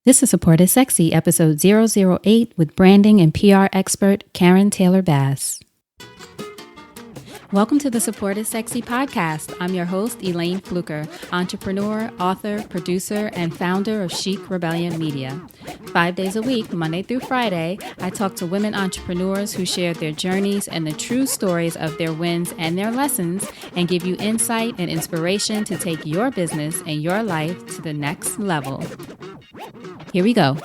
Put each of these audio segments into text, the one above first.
This is Support is Sexy, episode 008 with branding and PR expert Karen Taylor Bass. Welcome to the Support is Sexy podcast. I'm your host, Elayne Fluker, entrepreneur, author, producer, and founder of Chic Rebellion Media. 5 days a week, Monday through Friday, I talk to women entrepreneurs who share their journeys and the true stories of their wins and their lessons and give you insight and inspiration to take your business and your life to the next level. Here we go.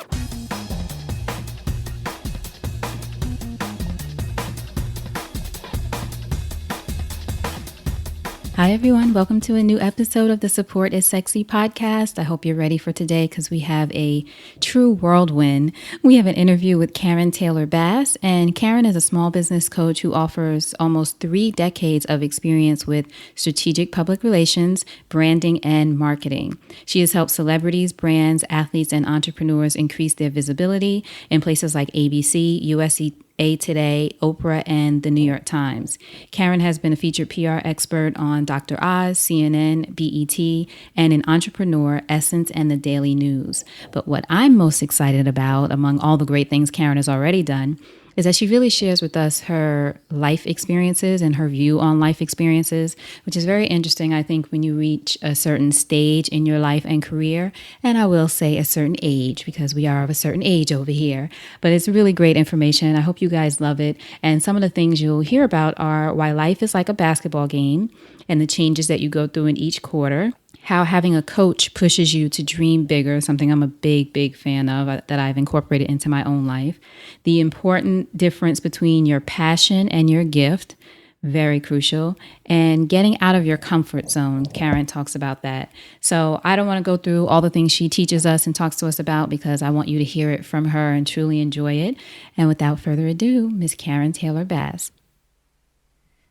Hi, everyone. Welcome to a new episode of the Support is Sexy podcast. I hope you're ready for today because we have a true whirlwind. We have an interview with Karen Taylor Bass, and Karen is a small business coach who offers almost 3 decades of experience with strategic public relations, branding, and marketing. She has helped celebrities, brands, athletes, and entrepreneurs increase their visibility in places like ABC, USA Today, Oprah, and the New York Times. Karen has been a featured PR expert on Dr. Oz, CNN, BET, and an entrepreneur, Essence, and the Daily News. But what I'm most excited about, among all the great things Karen has already done, is that she really shares with us her life experiences and her view on life experiences, which is very interesting, I think, when you reach a certain stage in your life and career. And I will say a certain age, because we are of a certain age over here. But it's really great information. I hope you guys love it. And some of the things you'll hear about are why life is like a basketball game and the changes that you go through in each quarter. How having a coach pushes you to dream bigger, something I'm a big fan of that I've incorporated into my own life. The important difference between your passion and your gift, very crucial. And getting out of your comfort zone, Karen talks about that. So I don't want to go through all the things she teaches us and talks to us about because I want you to hear it from her and truly enjoy it. And without further ado, Miss Karen Taylor Bass.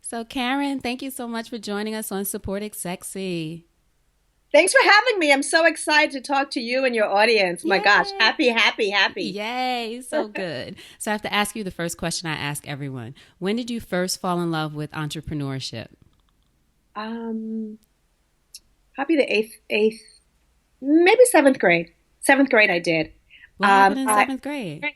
So Karen, thank you so much for joining us on Support is Sexy. Thanks for having me. I'm so excited to talk to you and your audience. My Yay. gosh, happy. Yay, so good. So I have to ask you the first question I ask everyone. When did you first fall in love with entrepreneurship? Probably the eighth, maybe seventh grade. Seventh grade I did. What happened in seventh grade?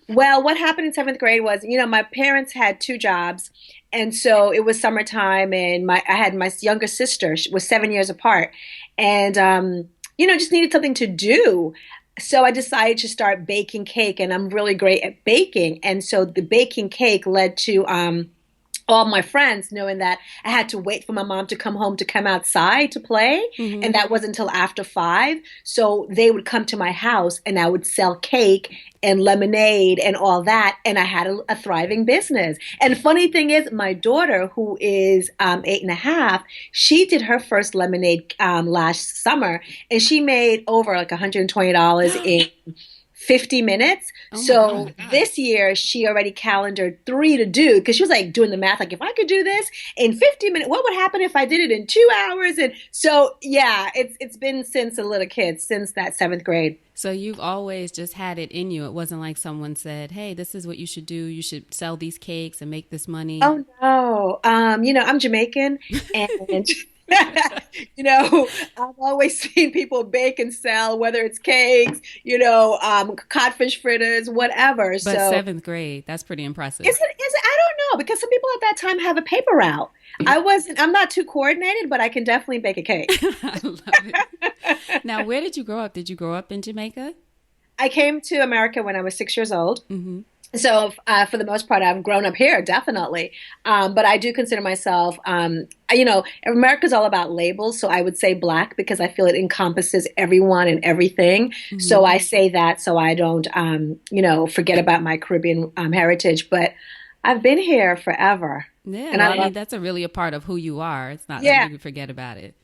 Well, what happened in seventh grade was, my parents had 2 jobs. And so it was summertime and I had my younger sister, she was 7 years apart. And, just needed something to do. So I decided to start baking cake, and I'm really great at baking. And so the baking cake led to, all my friends knowing that I had to wait for my mom to come home to come outside to play. Mm-hmm. And that wasn't until after 5. So they would come to my house and I would sell cake and lemonade and all that. And I had a thriving business. And funny thing is, my daughter, who is 8.5, she did her first lemonade last summer, and she made over like $120 in 50 minutes. Oh so this year she already calendared 3 to do, because she was like doing the math, like if I could do this in 50 minutes, what would happen if I did it in 2 hours? And so, yeah, it's been since a little kid, since that 7th grade. So you've always just had it in you. It wasn't like someone said, hey, this is what you should do. You should sell these cakes and make this money. Oh, no. I'm Jamaican, and I've always seen people bake and sell, whether it's cakes, codfish fritters, whatever. But so 7th grade, that's pretty impressive. Is it? I don't know, because some people at that time have a paper route. I'm not too coordinated, but I can definitely bake a cake. I love it. Now, where did you grow up? Did you grow up in Jamaica? I came to America when I was 6 years old. Mm-hmm. So for the most part, I've grown up here, definitely. But I do consider myself, America's all about labels. So I would say Black because I feel it encompasses everyone and everything. Mm-hmm. So I say that so I don't, forget about my Caribbean heritage. But I've been here forever. Yeah, and I mean, that's really a part of who you are. It's not like you forget about it.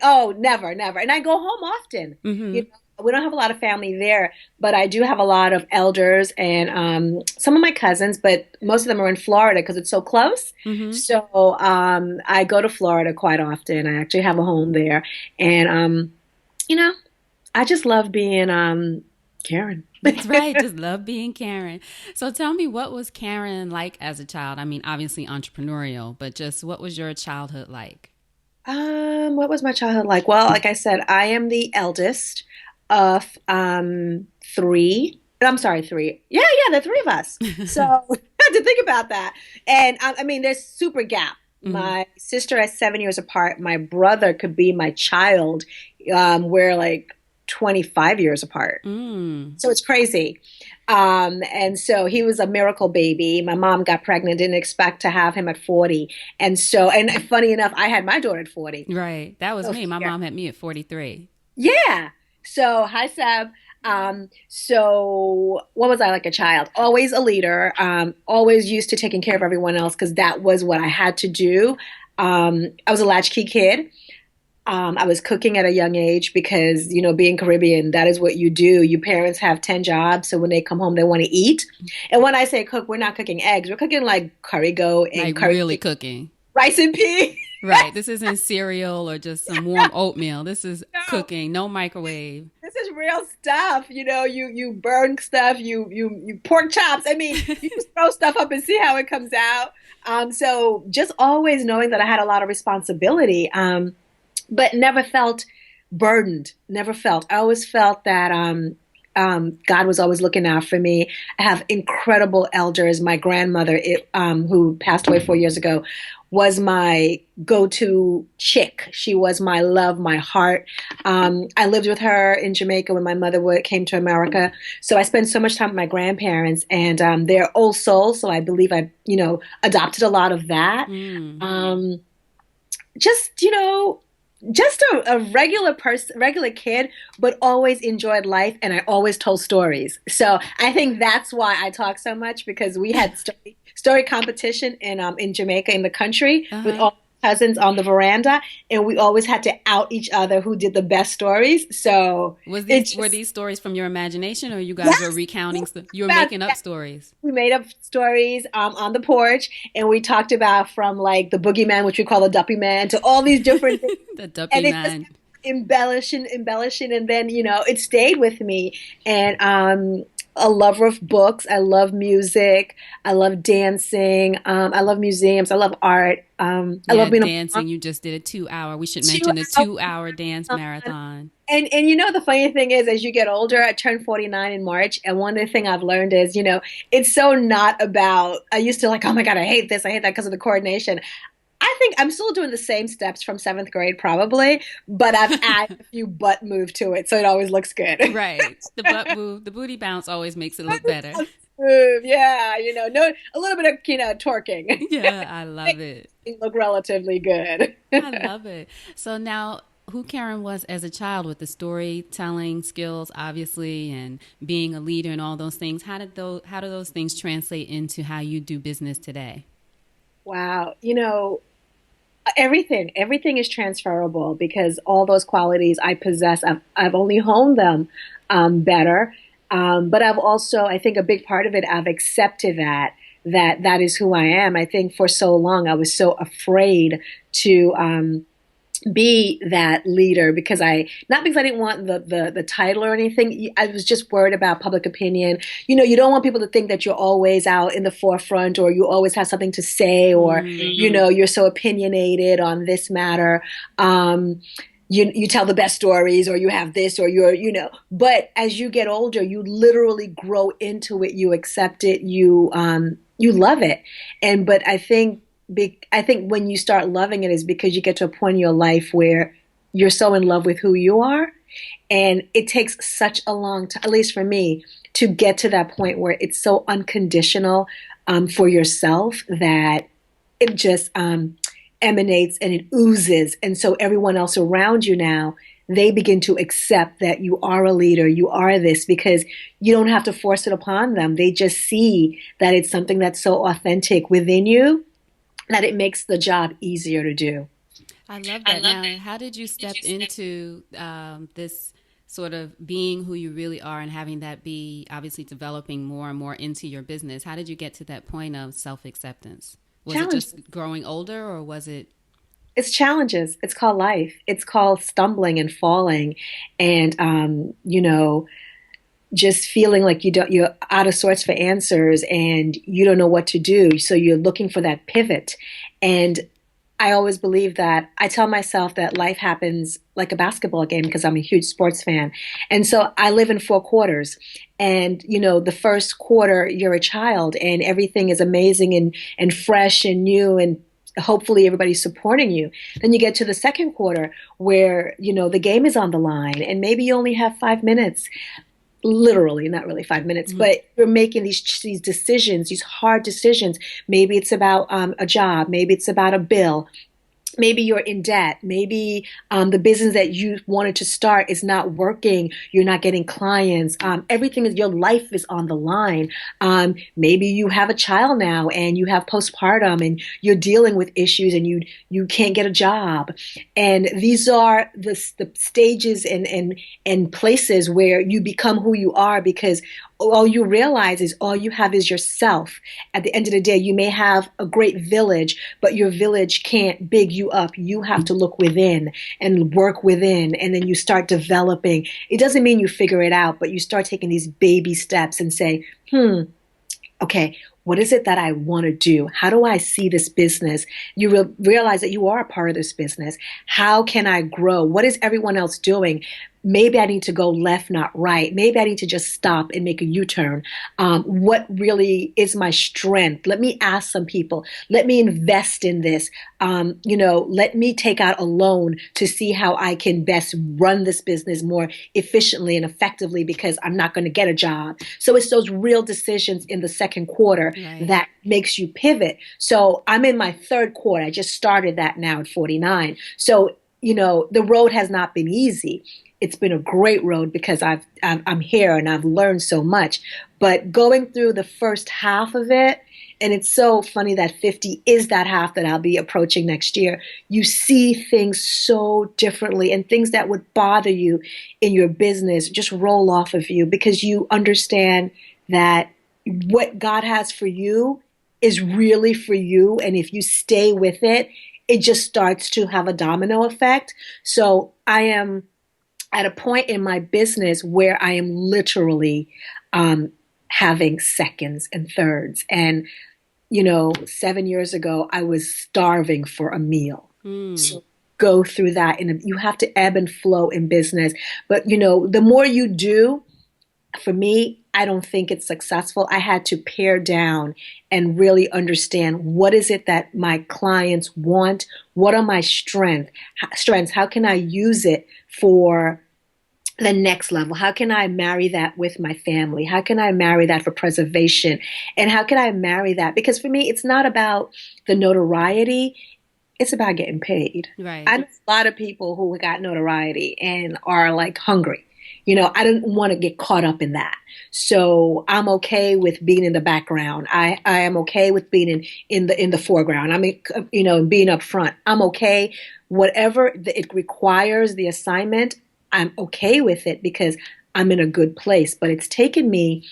Oh, never. And I go home often. Mm-hmm. We don't have a lot of family there, but I do have a lot of elders and some of my cousins, but most of them are in Florida because it's so close. Mm-hmm. So I go to Florida quite often. I actually have a home there. And, I just love being Karen. That's right. Just love being Karen. So tell me, what was Karen like as a child? I mean, obviously entrepreneurial, but just what was your childhood like? What was my childhood like? Well, like I said, I am the eldest. of three. I'm sorry, three. Yeah, the three of us. So I had to think about that. And I mean, there's super gap. Hmm. My sister is 7 years apart. My brother could be my child. We're like 25 years apart. Mm. So it's crazy. And so he was a miracle baby. My mom got pregnant, didn't expect to have him at 40. And so, and funny enough, I had my daughter at 40. Right. That was So me. My yeah. mom had me at 43. Yeah. So, hi, Seb. So what was I like a child? Always a leader, always used to taking care of everyone else because that was what I had to do. I was a latchkey kid. I was cooking at a young age because, being Caribbean, that is what you do. Your parents have 10 jobs. So when they come home, they want to eat. And when I say cook, we're not cooking eggs. We're cooking like curry goat and Like curry, really cooking. rice and pea. Right. This isn't cereal or just some warm oatmeal. This is No. cooking, no microwave. This is real stuff. You burn stuff, you pork chops. I mean, you just throw stuff up and see how it comes out. So just always knowing that I had a lot of responsibility, but never felt burdened. Never felt. I always felt that God was always looking out for me. I have incredible elders. My grandmother, who passed away 4 years ago, was my go-to chick. She was my love, my heart. I lived with her in Jamaica when my mother came to America. So I spent so much time with my grandparents, and they're old souls. So I believe I, adopted a lot of that. Mm. Um, just a regular person, regular kid, but always enjoyed life, and I always told stories. So I think that's why I talk so much because we had story competition in Jamaica in the country with Uh-huh. all cousins on the veranda, and we always had to out each other who did the best stories. So it Were just these stories from your imagination, or you guys were yes, recounting you were about making up stories? we made up stories on the porch, and we talked about from like the boogeyman, which we call the duppy man, to all these different things, The duppy and it just man. kept embellishing, and then it stayed with me. And a lover of books. I love music. I love dancing. I love museums. I love art. I Yeah, love being a mom. dancing. You just did a 2 hour. We should Two mention the hours. 2 hour dance marathon. And the funny thing is, as you get older, I turned 49 in March, and one of the things I've learned is, it's so not about. I used to like, oh my God, I hate this, I hate that because of the coordination. I think I'm still doing the same steps from seventh grade, probably, but I've added a few butt move to it, so it always looks good. Right. The butt move, the booty bounce always makes it look better. Move, yeah, no, a little bit of twerking. Yeah, I love it. It look relatively good. I love it. So now, who Karen was as a child with the storytelling skills, obviously, and being a leader and all those things, how do those things translate into how you do business today? Wow, everything is transferable because all those qualities I possess, I've only honed them better. But I've also, I think a big part of it, I've accepted that is who I am. I think for so long I was so afraid to be that leader because not because I didn't want the title or anything. I was just worried about public opinion. You don't want people to think that you're always out in the forefront or you always have something to say or Mm. you're so opinionated on this matter. You tell the best stories or you have this or but as you get older you literally grow into it, you accept it, you love it. But I think when you start loving it is because you get to a point in your life where you're so in love with who you are, and it takes such a long time, at least for me, to get to that point where it's so unconditional for yourself that it just emanates and it oozes. And so everyone else around you now, they begin to accept that you are a leader, you are this, because you don't have to force it upon them. They just see that it's something that's so authentic within you that it makes the job easier to do. I love that. Now, how did you step into this sort of being who you really are and having that be obviously developing more and more into your business? How did you get to that point of self acceptance? Was it Challenges. just growing older or was it? It's challenges. It's called life. It's called stumbling and falling, and just feeling like you're out of sorts for answers and you don't know what to do. So you're looking for that pivot. And I always believe that I tell myself that life happens like a basketball game because I'm a huge sports fan. And so I live in 4 quarters. And, the first quarter, you're a child and everything is amazing and fresh and new and hopefully everybody's supporting you. Then you get to the second quarter where, the game is on the line and maybe you only have 5 minutes, literally not really 5 minutes, Mhm. but you're making these decisions, these hard decisions. Maybe it's about a job, maybe it's about a bill, maybe you're in debt. Maybe the business that you wanted to start is not working. You're not getting clients. Everything is, your life is on the line. Maybe you have a child now and you have postpartum and you're dealing with issues and you can't get a job. And these are the stages and places where you become who you are because all you realize is all you have is yourself. At the end of the day, you may have a great village, but your village can't big you up. You have to look within and work within, and then you start developing. It doesn't mean you figure it out, but you start taking these baby steps and say, okay, what is it that I want to do? How do I see this business? You realize that you are a part of this business. How can I grow? What is everyone else doing? Maybe I need to go left, not right. Maybe I need to just stop and make a U-turn. What really is my strength? Let me ask some people. Let me invest in this. Let me take out a loan to see how I can best run this business more efficiently and effectively because I'm not going to get a job. So it's those real decisions in the second quarter Right. that makes you pivot. So I'm in my third quarter. I just started that now at 49. So, the road has not been easy. It's been a great road because I'm here and I've learned so much. But going through the first half of it, and it's so funny that 50 is that half that I'll be approaching next year. You see things so differently and things that would bother you in your business just roll off of you because you understand that what God has for you is really for you. And if you stay with it, it just starts to have a domino effect. So I am at a point in my business where I am literally having seconds and thirds. And, 7 years ago, I was starving for a meal. Mm. So go through that. And you have to ebb and flow in business. But, the more you do, for me, I don't think it's successful. I had to pare down and really understand what is it that my clients want? What are my strengths? How can I use it for the next level? How can I marry that with my family? How can I marry that for preservation? And how can I marry that? Because for me, it's not about the notoriety. It's about getting paid. Right. I know a lot of people who got notoriety and are like hungry. I don't want to get caught up in that. So I'm okay with being in the background. I am okay with being in the foreground. I mean, being up front. I'm okay. Whatever it requires, the assignment, I'm okay with it because I'm in a good place. But it's taken me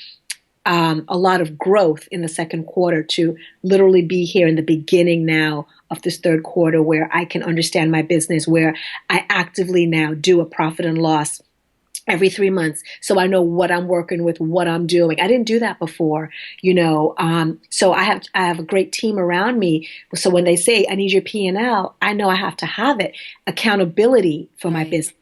a lot of growth in the second quarter to literally be here in the beginning now of this third quarter where I can understand my business, where I actively now do a profit and loss every 3 months. So I know what I'm working with, what I'm doing. I didn't do that before, so I have a great team around me. So when they say, I need your P&L, I know I have to have it. Accountability for my Right. business.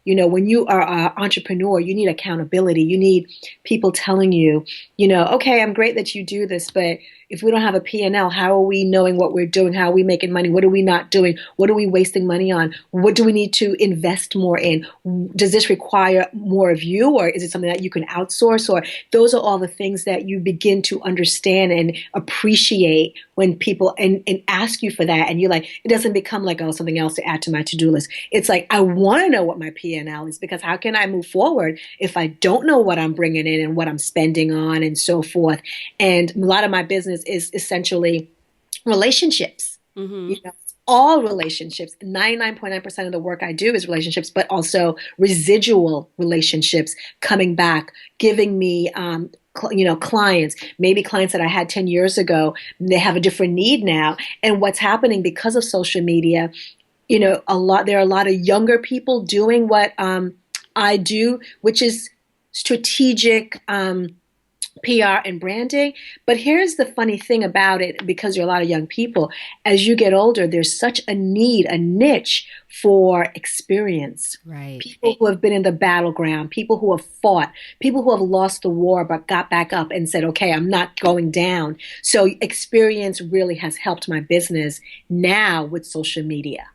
When you are an entrepreneur, you need accountability. You need people telling you, okay, I'm great that you do this, but if we don't have a P&L, how are we knowing what we're doing? How are we making money? What are we not doing? What are we wasting money on? What do we need to invest more in? Does this require more of you, or is it something that you can outsource? Or those are all the things that you begin to understand and appreciate when people and ask you for that. And you're like, it doesn't become like, oh, something else to add to my to-do list. It's like, I want to know what my P&L is because how can I move forward if I don't know what I'm bringing in and what I'm spending on and so forth? And a lot of my business is essentially relationships. Mm-hmm. All relationships. 99.9% of the work I do is relationships, but also residual relationships coming back, giving me clients, maybe clients that I had 10 years ago, they have a different need now. And what's happening because of social media, there are a lot of younger people doing what I do, which is strategic PR and branding. But here's the funny thing about it, because you're a lot of young people, as you get older, there's such a need, a niche for experience. Right. People who have been in the battleground, people who have fought, people who have lost the war but got back up and said, okay, I'm not going down. So experience really has helped my business now with social media.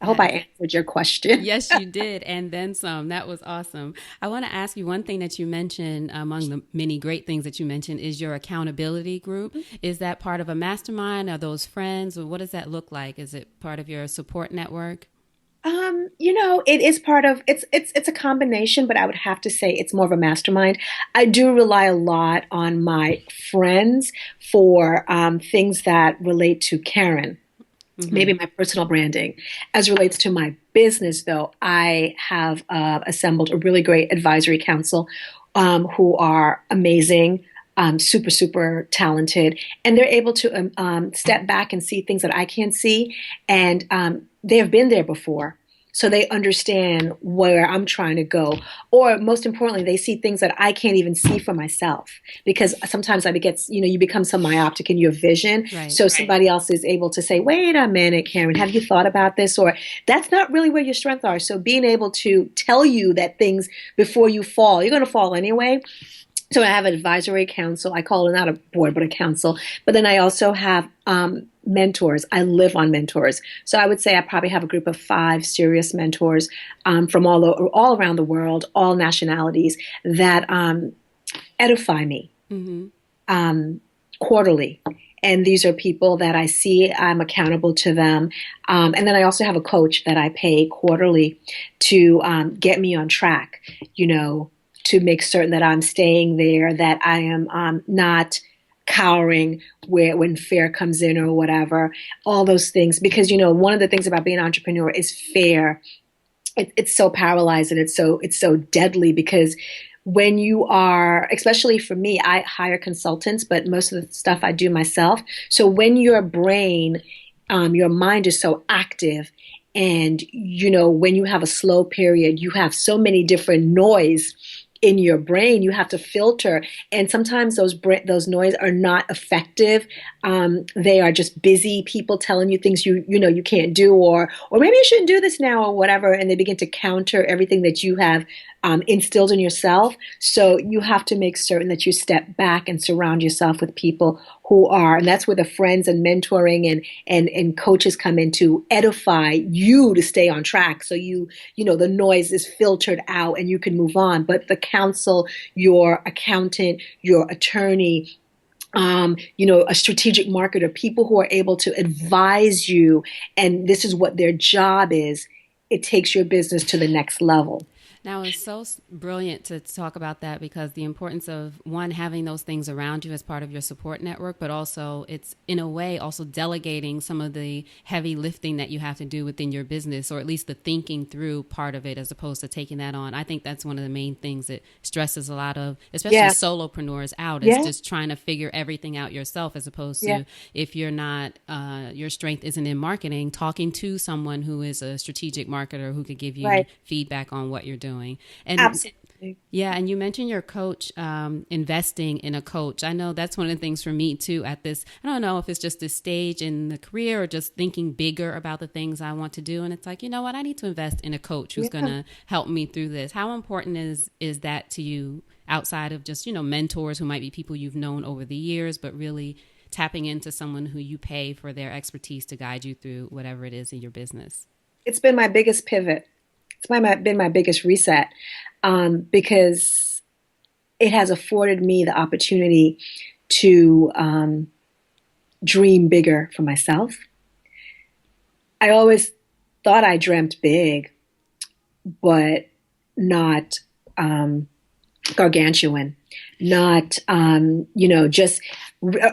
I hope I That answered your question. Yes, you did. And then some. That was awesome. I want to ask you one thing that you mentioned among the many great things that you mentioned is your accountability group. Is that part of a mastermind? Are those friends? Or what does that look like? Is it part of your support network? It is part of it's a combination, but I would have to say it's more of a mastermind. I do rely a lot on my friends for things that relate to Karen, Mm-hmm. maybe my personal branding. As relates to my business, though, I have assembled a really great advisory council who are amazing, super, super talented, and they're able to step back and see things that I can't see. And they have been there before. So they understand where I'm trying to go. Or most importantly, they see things that I can't even see for myself. Because sometimes you become so myopic in your vision. Right. So somebody else is able to say, wait a minute, Karen, have you thought about this? Or that's not really where your strengths are. So being able to tell you that things before you fall, you're going to fall anyway. So I have an advisory council. I call it not a board, but a council. But then I also have mentors. I live on mentors. So I would say I probably have a group of 5 serious mentors from all around the world, all nationalities that edify me Mm-hmm. um, quarterly. And these are people that I see, I'm accountable to them. And then I also have a coach that I pay quarterly to get me on track, to make certain that I'm staying there, that I am not cowering when fear comes in or whatever, all those things. Because, one of the things about being an entrepreneur is fear. It's so paralyzed and it's so deadly because when you are, especially for me, I hire consultants, but most of the stuff I do myself. So when your brain, your mind is so active, and when you have a slow period, you have so many different noise in your brain. You have to filter, and sometimes those noise are not effective. They are just busy people telling you things you can't do, or maybe you shouldn't do this now, or whatever, and they begin to counter everything that you have instilled in yourself. So you have to make certain that you step back and surround yourself with people who are, and that's where the friends and mentoring and coaches come in to edify you to stay on track. So the noise is filtered out and you can move on. But the counsel, your accountant, your attorney, a strategic marketer, people who are able to advise you, and this is what their job is. It takes your business to the next level. Now, it's so brilliant to talk about that because the importance of one, having those things around you as part of your support network, but also it's in a way also delegating some of the heavy lifting that you have to do within your business, or at least the thinking through part of it as opposed to taking that on. I think that's one of the main things that stresses a lot of, especially Yeah, solopreneurs out, is yeah, just trying to figure everything out yourself as opposed yeah, to if you're not, your strength isn't in marketing, talking to someone who is a strategic marketer who could give you right. feedback on what you're doing. And Absolutely. yeah, and you mentioned your coach, investing in a coach. I know that's one of the things for me too at this. I don't know if it's just this stage in the career or just thinking bigger about the things I want to do. And it's like, you know what, I need to invest in a coach who's going Yeah. to help me through this. How important is that to you outside of just, mentors who might be people you've known over the years, but really tapping into someone who you pay for their expertise to guide you through whatever it is in your business? It's been my biggest pivot. Been my biggest reset because it has afforded me the opportunity to dream bigger for myself. I always thought I dreamt big, but not um, gargantuan, not just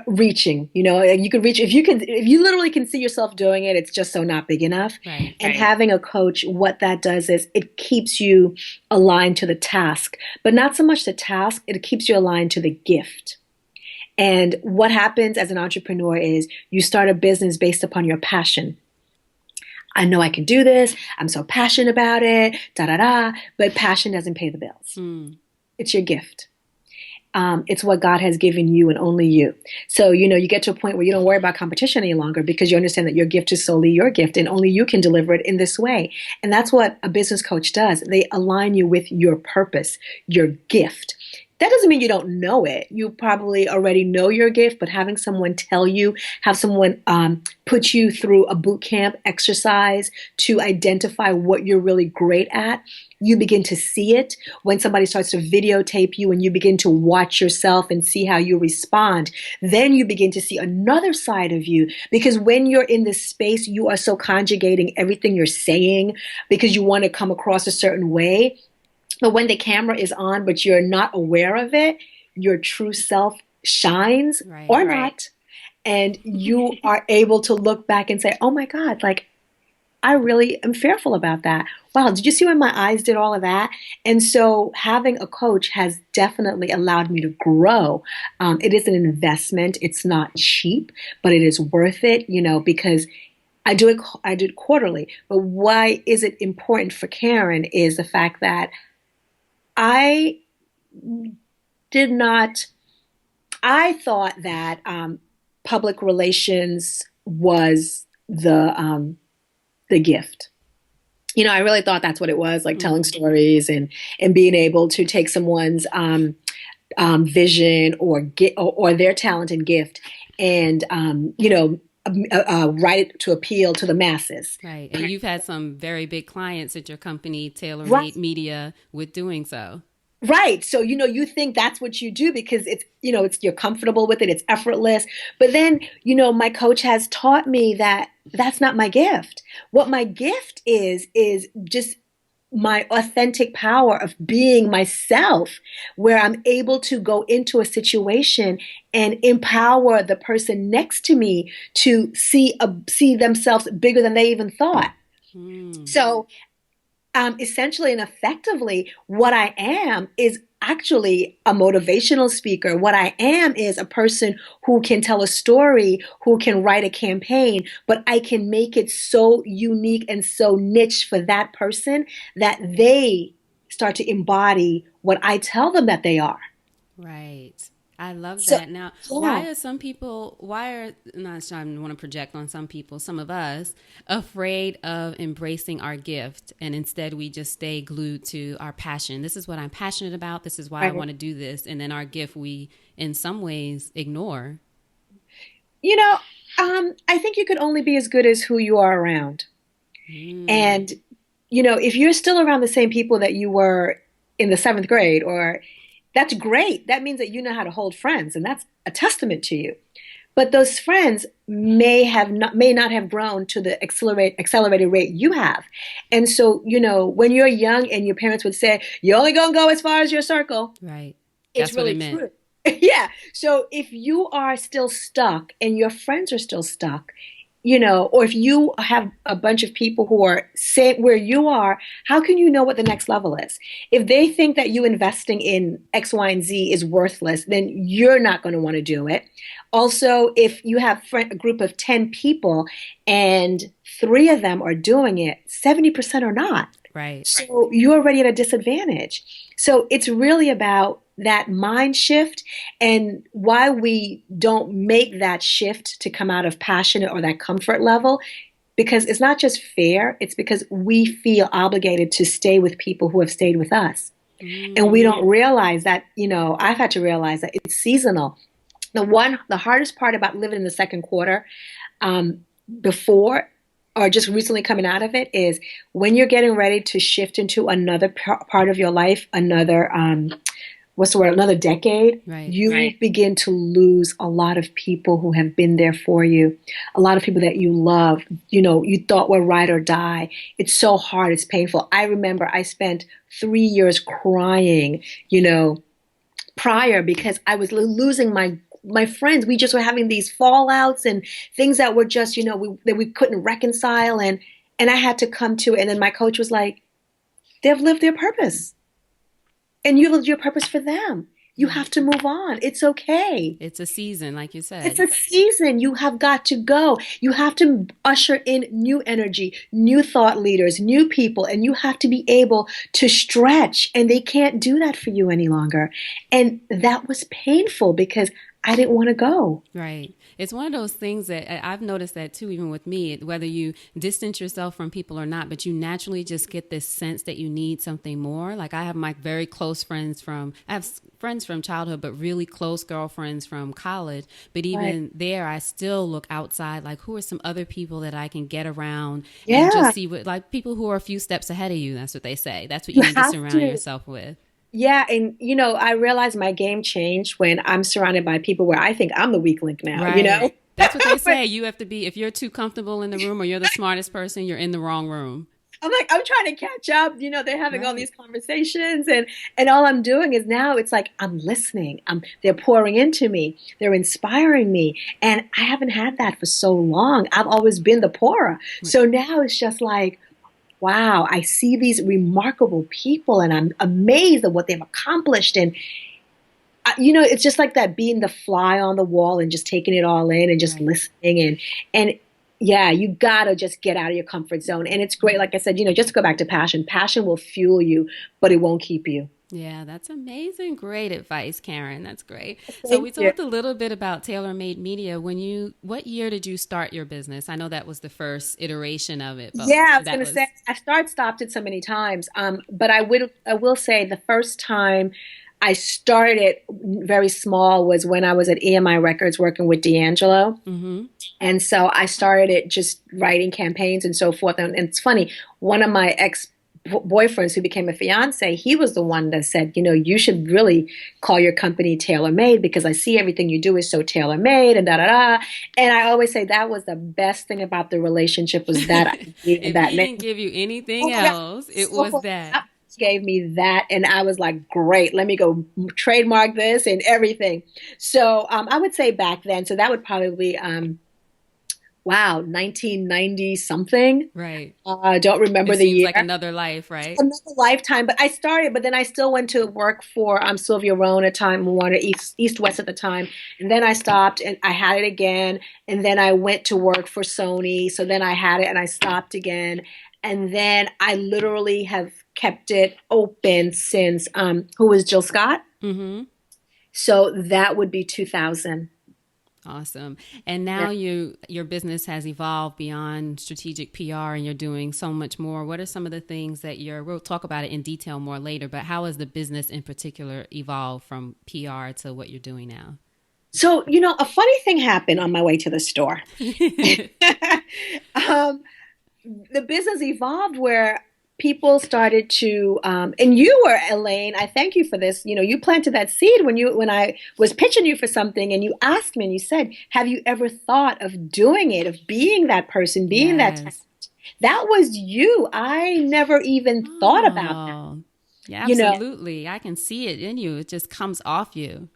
reaching. You can reach if you literally can see yourself doing it. It's just so not big enough. Right. And having a coach, what that does is it keeps you aligned to the task, but not so much the task. It keeps you aligned to the gift. And what happens as an entrepreneur is you start a business based upon your passion. I know I can do this. I'm so passionate about it. Da da da. But passion doesn't pay the bills. Mm. It's your gift. It's what God has given you and only you. So, you get to a point where you don't worry about competition any longer because you understand that your gift is solely your gift and only you can deliver it in this way. And that's what a business coach does. They align you with your purpose, your gift. That doesn't mean you don't know it. You probably already know your gift, but having someone tell you, have someone put you through a boot camp exercise to identify what you're really great at, you begin to see it. When somebody starts to videotape you and you begin to watch yourself and see how you respond, then you begin to see another side of you. Because when you're in this space, you are so conjugating everything you're saying because you want to come across a certain way. But when the camera is on, but you're not aware of it, your true self shines or not. And you are able to look back and say, oh my God, like I really am fearful about that. Wow, did you see when my eyes did all of that? And so having a coach has definitely allowed me to grow. It is an investment. It's not cheap, but it is worth it, because I do it quarterly. But why is it important for Karen is the fact that I did not, I thought that public relations was the gift. I really thought that's what it was, like telling stories and being able to take someone's vision or their talent and gift and, write it to appeal to the masses. Right. And you've had some very big clients at your company, Tailor Made Right. Media, with doing so. Right. So, you think that's what you do because it's you're comfortable with it. It's effortless. But then, my coach has taught me that that's not my gift. What my gift is just my authentic power of being myself, where I'm able to go into a situation and empower the person next to me to see themselves bigger than they even thought. So, essentially and effectively, what I am is actually a motivational speaker. What I am is a person who can tell a story, who can write a campaign, but I can make it so unique and so niche for that person that they start to embody what I tell them that they are. Right. I love So, that. Now, yeah. why are, not sure I want to project on some people, some of us, afraid of embracing our gift and instead we just stay glued to our passion. This is what I'm passionate about. This is why I want to do this. And then our gift we, in some ways, ignore. You know, I think you could only be as good as who you are around. And, if you're still around the same people that you were in the seventh grade, or that's great. That means that you know how to hold friends, and that's a testament to you. But those friends may not have grown to the accelerated rate you have. And so, when you're young and your parents would say, you're only going to go as far as your circle. Right. It's That's what really it meant. true. Yeah. So if you are still stuck and your friends are still stuck, or if you have a bunch of people who are same where you are, how can you know what the next level is? If they think that you investing in X, Y, and Z is worthless, then you're not going to want to do it. Also, if you have a group of 10 people and 3 of them are doing it, 70% are not. Right. So you're already at a disadvantage. So it's really about that mind shift and why we don't make that shift to come out of passion or that comfort level. Because it's not just fair, it's because we feel obligated to stay with people who have stayed with us. And we don't realize that, I've had to realize that it's seasonal. The hardest part about living in the second quarter, before or just recently coming out of it, is when you're getting ready to shift into another part of your life, another another decade, Right. you begin to lose a lot of people who have been there for you, a lot of people that you love, you thought were ride or die. It's so hard. It's painful. I remember I spent 3 years crying, prior, because I was losing my friends. We just were having these fallouts and things that were just, that we couldn't reconcile. And I had to come to it. And then my coach was like, they've lived their purpose. And you lived your purpose for them. You have to move on. It's okay. It's a season, like you It's said. a season. You have got to go. You have to usher in new energy, new thought leaders, new people, and you have to be able to stretch. And they can't do that for you any longer. And that was painful because I didn't want to go. Right. It's one of those things that I've noticed that too, even with me, whether you distance yourself from people or not, but you naturally just get this sense that you need something more. Like I have my very close friends I have friends from childhood, but really close girlfriends from college. But even Right. there, I still look outside, like who are some other people that I can get around and Yeah. just see what, like people who are a few steps ahead of you. That's what they say. That's what you You need to have surround to. yourself with. Yeah, and I realize my game changed when I'm surrounded by people where I think I'm the weak link now, you know? Right. That's what they But say. You have to be, if you're too comfortable in the room or you're the smartest person, you're in the wrong room. I'm like, I'm trying to catch up. They're having all Right. these conversations and all I'm doing is now it's like I'm listening. They're pouring into me. They're inspiring me. And I haven't had that for so long. I've always been the pourer. So now it's just like, wow, I see these remarkable people and I'm amazed at what they've accomplished. And it's just like that being the fly on the wall and just taking it all in and just Right. listening and yeah, you gotta just get out of your comfort zone. And it's great, like I said, just to go back to passion. Passion will fuel you, but it won't keep you. Yeah, that's amazing. Great advice, Karen. That's great. So we Thank you. talked a little bit about tailor-made media. What year did you start your business? I know that was the first iteration of it, but Yeah, I was that gonna say was I stopped it so many times. But I will say the first time I started very small was when I was at EMI Records working with D'Angelo. mm-hmm. And so I started it just writing campaigns and so forth. And it's funny, one of my ex boyfriends who became a fiance, he was the one that said, you should really call your company Tailor Made because I see everything you do is so tailor made and da da da. And I always say that was the best thing about the relationship was that idea and If that he name. didn't give you Oh anything my God. else, it was So that. that gave me that. And I was like, great, let me go trademark this and everything. So I would say back then, so that would probably wow, 1990 something. Right. Don't remember It the seems year. like another life, right? Another lifetime, but I started, but then I still went to work for Sylvia Rowan at time Warner East West at the time, and then I stopped and I had it again, and then I went to work for Sony. So then I had it and I stopped again, and then I literally have kept it open since who was Jill Scott? Mm-hmm. So that would be 2000. Awesome. And Yeah. now your business has evolved beyond strategic PR and you're doing so much more. What are some of the things that we'll talk about it in detail more later, but how has the business in particular evolved from PR to what you're doing now? So, a funny thing happened on my way to the store. um, the business evolved where people started to and you were Elayne, I thank you for this. You planted that seed when I was pitching you for something and you asked me and you said, have you ever thought of doing it, of being that person, being that Yes. that was you. I never even thought about that Oh, yeah, you know absolutely. I can see it in you. It just comes off you.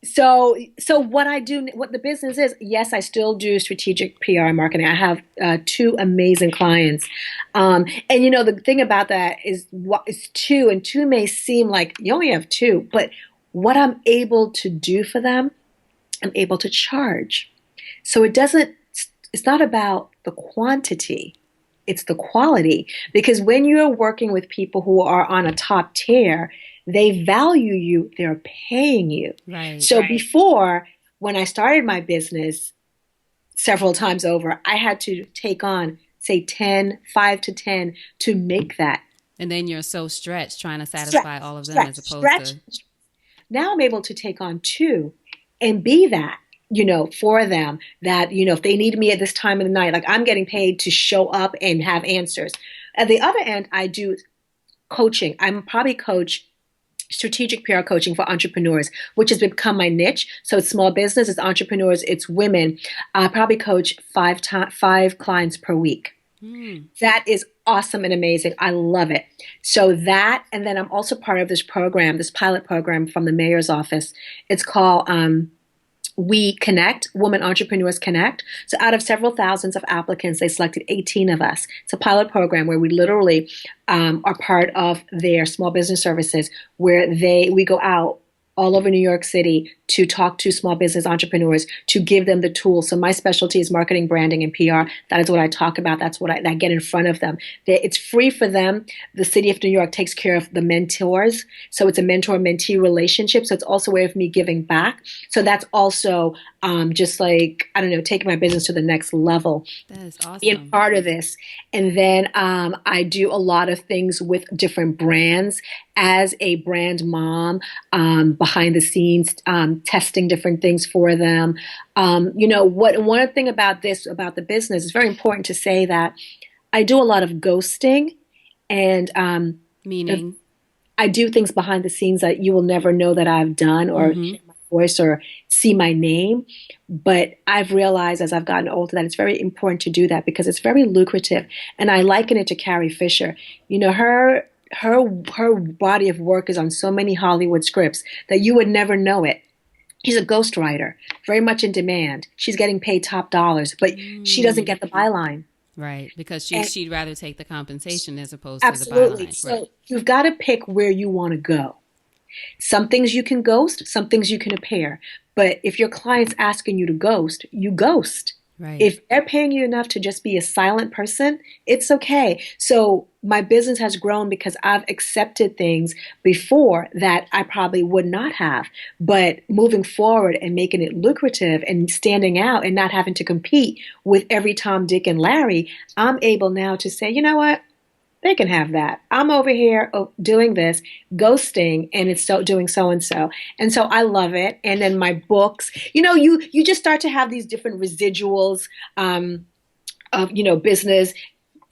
so what the business is, yes, I still do strategic PR and marketing. I have two amazing clients, and the thing about that is what is two, and two may seem like you only have two, but what I'm able to do for them, I'm able to charge. So it's not about the quantity, it's the quality. Because when you're working with people who are on a top tier, they value you, they're paying you. Right. So before, when I started my business several times over, I had to take on, say, 5 to 10 to make that And then you're so stretched trying to stretch, satisfy all of them stretch, as opposed stretch. to, Now I'm able to take on two and be that, for them, that, if they need me at this time of the night, like I'm getting paid to show up and have answers. At the other end, I do coaching. I'm probably coach strategic PR coaching for entrepreneurs, which has become my niche. So it's small business, it's entrepreneurs, it's women. I probably coach five clients per week. That is awesome and amazing. I love it. So that, and then I'm also part of this program, this pilot program from the mayor's office. It's called We Connect, Women Entrepreneurs Connect. So out of several thousands of applicants, they selected 18 of us. It's a pilot program where we literally are part of their small business services, where we go out all over New York City to talk to small business entrepreneurs, to give them the tools. So my specialty is marketing, branding, and PR. That is what I talk about. That's what I get in front of them. It's free for them. The city of New York takes care of the mentors. So it's a mentor-mentee relationship. So it's also a way of me giving back. So that's also just like, I don't know, taking my business to the next level. That is awesome. Being part of this. And then I do a lot of things with different brands as a brand mom, behind the scenes, testing different things for them. One thing about the business, it's very important to say that I do a lot of ghosting, and Meaning? I do things behind the scenes that you will never know that I've done, or hear my voice or see my name. But I've realized as I've gotten older that it's very important to do that because it's very lucrative. And I liken it to Carrie Fisher. Her body of work is on so many Hollywood scripts that you would never know it. She's a ghostwriter, very much in demand. She's getting paid top dollars, but she doesn't get the byline. Right, because she'd rather take the compensation as opposed to the Absolutely. byline. So Right. you've got to pick where you want to go. Some things you can ghost, some things you can appear. But if your client's asking you to ghost, you ghost. Right. If they're paying you enough to just be a silent person, it's okay. So my business has grown because I've accepted things before that I probably would not have. But moving forward and making it lucrative and standing out and not having to compete with every Tom, Dick, and Larry, I'm able now to say, you know what? They can have that. I'm over here doing this, ghosting, and it's doing so and so. And so I love it. And then my books, you just start to have these different residuals of business,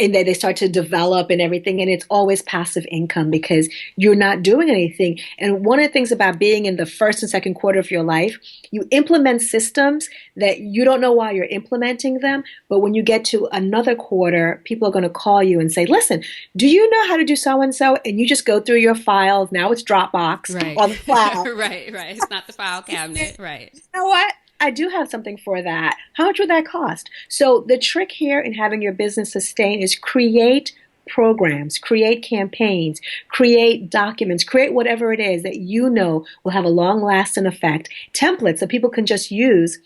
and then they start to develop and everything. And it's always passive income because you're not doing anything. And one of the things about being in the first and second quarter of your life, you implement systems that you don't know why you're implementing them. But when you get to another quarter, people are going to call you and say, listen, do you know how to do so-and-so? And you just go through your files. Now it's Dropbox Right. or the cloud. Right. It's not the file cabinet. Right. You know what? I do have something for that. How much would that cost? So the trick here in having your business sustain is create programs, create campaigns, create documents, create whatever it is that you know will have a long lasting effect. Templates that people can just use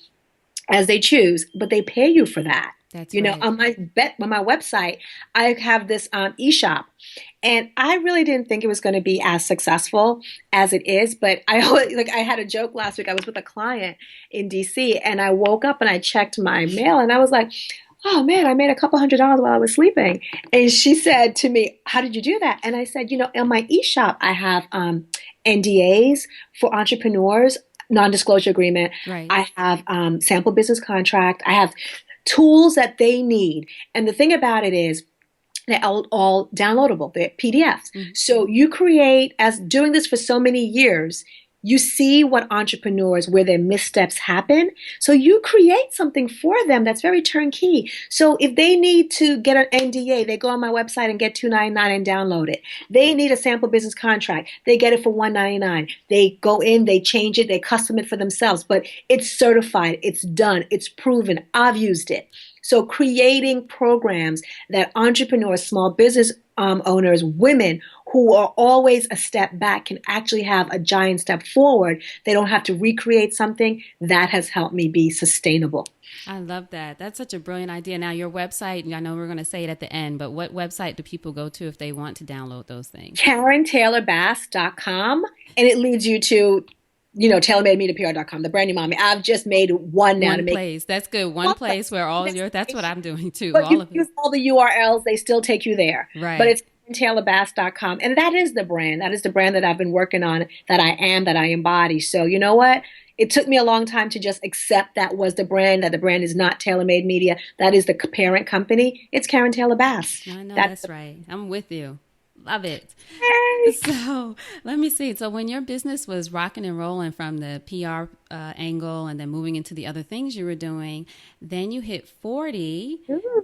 as they choose, but they pay you for that. That's right. On my website, I have this e-shop, and I really didn't think it was going to be as successful as it is. But I had a joke last week. I was with a client in DC, and I woke up and I checked my mail, and I was like, oh man, I made a couple $100s while I was sleeping. And she said to me, how did you do that? And I said, in my e-shop, I have NDAs for entrepreneurs, non-disclosure agreement. Right. I have sample business contract. I have tools that they need. And the thing about it is they're all downloadable. They're PDFs. Mm-hmm. So you create, as doing this for so many years, you see what entrepreneurs, where their missteps happen. So you create something for them that's very turnkey. So if they need to get an NDA, they go on my website and get $2.99 and download it. They need a sample business contract. They get it for $1.99. They go in, they change it, they custom it for themselves. But it's certified, it's done, it's proven. I've used it. So creating programs that entrepreneurs, small business owners, women who are always a step back can actually have a giant step forward. They don't have to recreate something. That has helped me be sustainable. I love that. That's such a brilliant idea. Now, your website, I know we're going to say it at the end, but what website do people go to if they want to download those things? KarenTaylorBass.com, and it leads you to TaylorMadeMediaPR.com, the brand new mommy. I've just made one now. One place. That's good. One place where all of that's what I'm doing too. But you use all the URLs, they still take you there. Right. But it's TaylorBass.com. And that is the brand. That is the brand that I've been working on, that I embody. So you know what? It took me a long time to just accept that was the brand, that the brand is not TaylorMade Media. That is the parent company. It's Karen Taylor Bass. I know, that's right. I'm with you. Love it. Hey. So let me see. So when your business was rocking and rolling from the PR angle and then moving into the other things you were doing, then you hit 40.